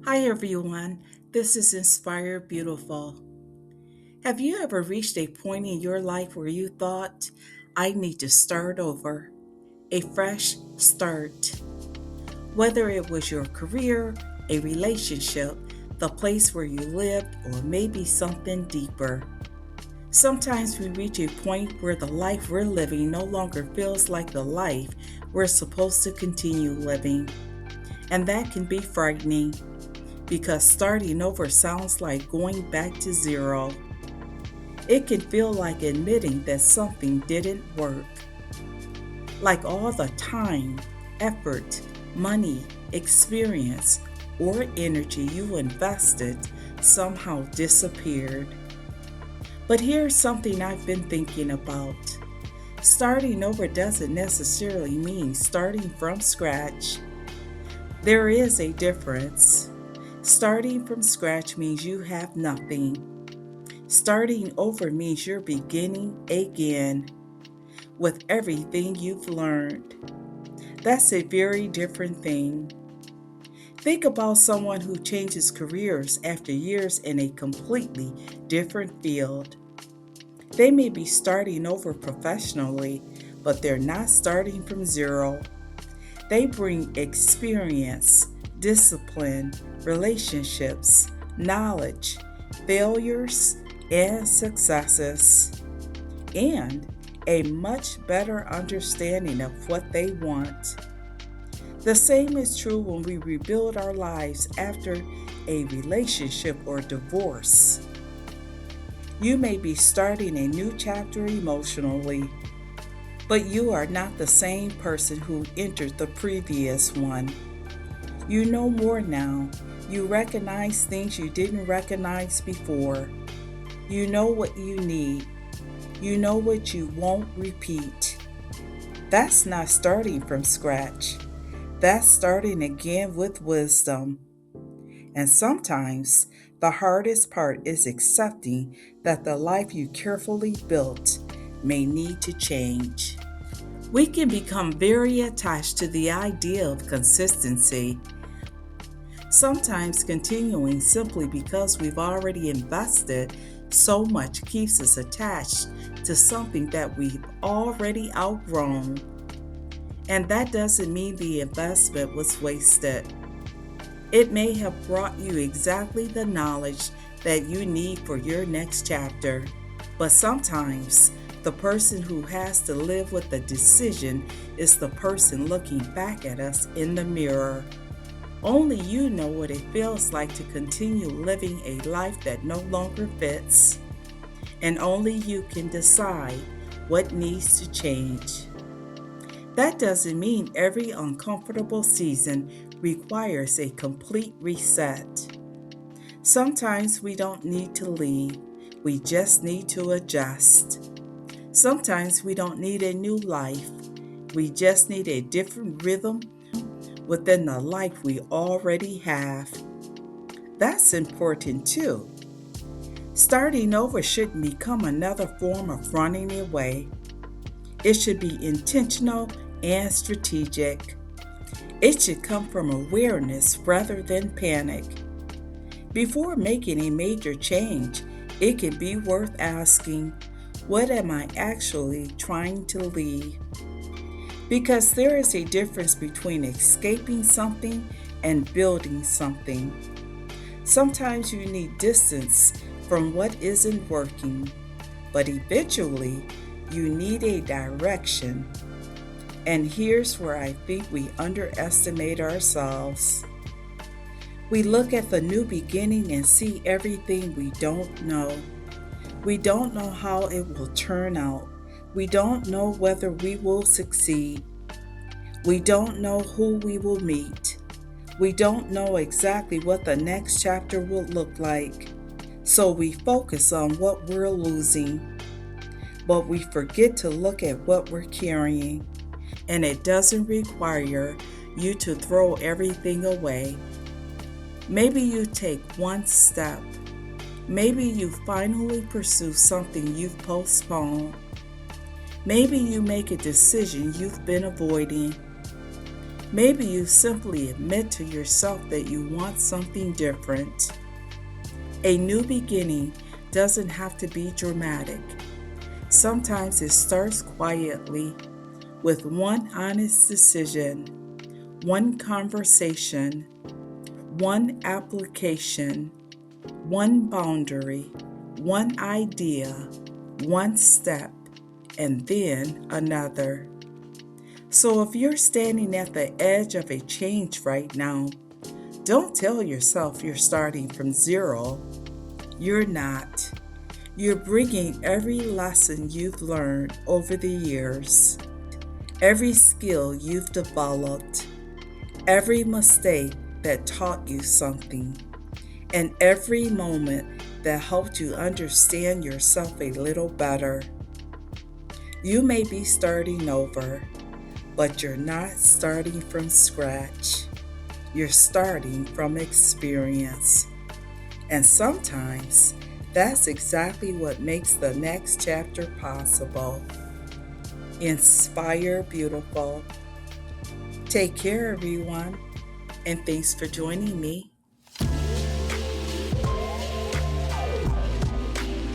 Hi everyone, this is Inspire Beautiful. Have you ever reached a point in your life where you thought, I need to start over, a fresh start? Whether it was your career, a relationship, the place where you lived, or maybe something deeper. Sometimes we reach a point where the life we're living no longer feels like the life we're supposed to continue living, and that can be frightening because starting over sounds like going back to zero. It can feel like admitting that something didn't work, like all the time, effort, money, experience, or energy you invested somehow disappeared. But here's something I've been thinking about. Starting over doesn't necessarily mean starting from scratch. There is a difference. Starting from scratch means you have nothing. Starting over means you're beginning again with everything you've learned. That's a very different thing. Think about someone who changes careers after years in a completely different field. They may be starting over professionally, but they're not starting from zero. They bring experience, discipline, relationships, knowledge, failures, and successes, and a much better understanding of what they want. The same is true when we rebuild our lives after a relationship or divorce. You may be starting a new chapter emotionally, but you are not the same person who entered the previous one. You know more now. You recognize things you didn't recognize before. You know what you need. You know what you won't repeat. That's not starting from scratch. That's starting again with wisdom. And sometimes the hardest part is accepting that the life you carefully built may need to change. We can become very attached to the idea of consistency, sometimes continuing simply because we've already invested so much keeps us attached to something that we've already outgrown. And that doesn't mean the investment was wasted. It may have brought you exactly the knowledge that you need for your next chapter. But sometimes the person who has to live with the decision is the person looking back at us in the mirror. Only you know what it feels like to continue living a life that no longer fits, and only you can decide what needs to change. That doesn't mean every uncomfortable season requires a complete reset. Sometimes we don't need to leave, we just need to adjust. Sometimes we don't need a new life, we just need a different rhythm within the life we already have. That's important too. Starting over shouldn't become another form of running away. It should be intentional and strategic. It should come from awareness rather than panic. Before making a major change, it can be worth asking, what am I actually trying to leave? Because there is a difference between escaping something and building something. Sometimes you need distance from what isn't working, but eventually you need a direction. And here's where I think we underestimate ourselves. We look at the new beginning and see everything we don't know. We don't know how it will turn out. We don't know whether we will succeed. We don't know who we will meet. We don't know exactly what the next chapter will look like. So we focus on what we're losing, but we forget to look at what we're carrying. And it doesn't require you to throw everything away. Maybe you take one step. Maybe you finally pursue something you've postponed. Maybe you make a decision you've been avoiding. Maybe you simply admit to yourself that you want something different. A new beginning doesn't have to be dramatic. Sometimes it starts quietly with one honest decision, one conversation, one application, one boundary, one idea, one step, and then another. So if you're standing at the edge of a change right now, don't tell yourself you're starting from zero. You're not. You're bringing every lesson you've learned over the years, every skill you've developed, every mistake that taught you something, and every moment that helped you understand yourself a little better. You may be starting over, but you're not starting from scratch. You're starting from experience. And sometimes that's exactly what makes the next chapter possible. Inspire Beautiful. Take care, everyone, and thanks for joining me.